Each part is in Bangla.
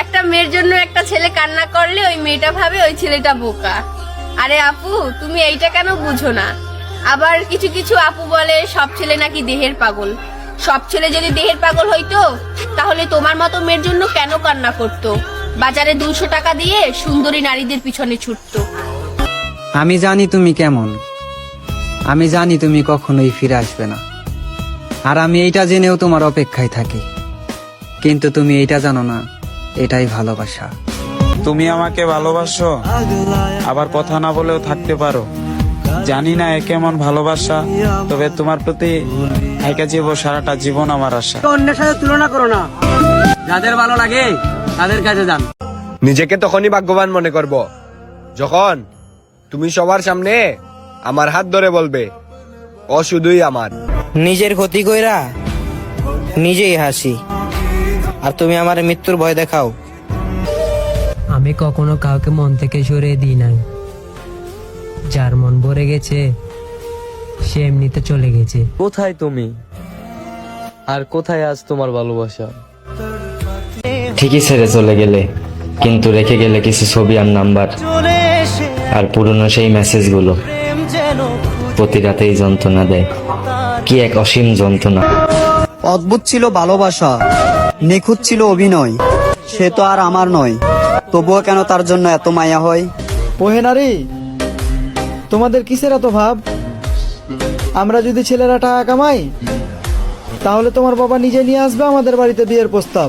একটা মেয়ের জন্য একটা ছেলে কান্না করলে ওই মেয়েটা ভাবে ওই ছেলেটা বোকা। আরে আপু, তুমি এইটা কেন বুঝো না? আবার কিছু কিছু আপু বলে সব ছেলে নাকি দেহের পাগল। সব ছেলে যদি দেহের পাগল হইতো তাহলে তোমার মতো মেয়ের জন্য কেন কান্না করতো, বাজারে 200 টাকা দিয়ে সুন্দরী নারীদের পিছনে ছুটতো। আমি জানি তুমি কেমন, আমি জানি তুমি কখনোই ফিরে আসবে না, আর আমি এইটা জেনেও তোমার অপেক্ষায় থাকি। কিন্তু তুমি এইটা জানো না, এটাই ভালোবাসা। তুমি আমাকে ভালোবাসো, আবার কথা না বলেও থাকতে পারো। জানি না এ কেমন ভালোবাসা, তবে তোমার প্রতি থাইকা যাবো সারাটা জীবন আমার আশা। অন্যের সাথে তুলনা করো না, যাদের ভালো লাগে তাদের কাছে যান। নিজেকে তখনই ভাগ্যবান মনে করব যখন তুমি সবার সামনে আমার হাত ধরে বলবে ও শুধুই আমার। নিজের ক্ষতি কইরা নিজেই হাসি, আর তুমি আমার মৃত্যুর ভয় দেখাও। আমি কখনো কাউকে মন থেকে সরিয়ে দিই নাই। যার মন ভরে গেছে সে এমনিতে চলে গেছে। কোথায় তুমি, আর কোথায় আজ তোমার ভালোবাসা? ঠিকই ছেড়ে চলে গেলে, কিন্তু রেখে গেলে কিছু ছবি আর নাম্বার, আর পুরনো সেই মেসেজগুলো প্রতি রাতেই যন্ত্রণা দেয়। কি এক অসীম যন্ত্রণা। অদ্ভুত ছিল ভালোবাসা, নিখুঁত ছিল অভিনয়। সে তো আর আমার নয়, তবুও কেন তার জন্য এত মায়া হয়? ওহে নারী, তোমাদের কিসের এত ভাব? আমরা যদি ছেলেরা টাকা কামাই, তাহলে তোমার বাবা নিজে নিয়ে আসবে আমাদের বাড়িতে বিয়ের প্রস্তাব।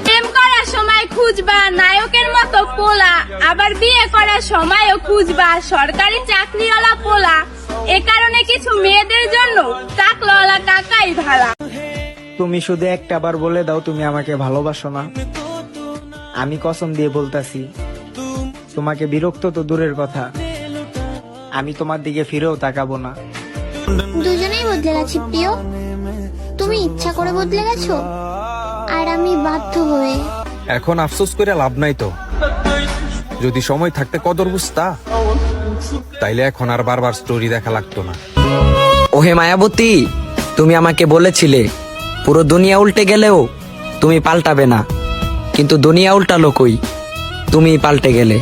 প্রেম করার সময় খুঁজবা নায়কের মতো পোলা, আবার বিয়ে করার সময়ও খুঁজবা সরকারি চাকরিওয়ালা পোলা। এ কারণে কিছু মেয়েদের জন্য চাকরিওয়ালা কাকাই ভালা। তুমি শুধু একটা বার বলে দাও তুমি আমাকে ভালোবাসো না, আমি কসম দিয়ে বলতাছি তোমাকে বিরক্ত তো দূরের কথা, আমি তোমার দিকে ফিরেও তাকাবো না। দুজনেই বদলে গেছি প্রিয়, তুমি ইচ্ছা করে বদলে গেছো আর আমি বাধ্য হয়ে। এখন আফসোস করে লাভ নাই তো, যদি সময় থাকতে কদর বুঝতা তাইলে এখন আর বারবার স্টোরি দেখা লাগতো না। ওহে মায়াবতী, তুমি আমাকে বলেছিলে পুরো দুনিয়া উল্টে গেলেও তুমি পাল্টাবে না, কিন্তু দুনিয়া উল্টালো কই, তুমি পাল্টে গেলে।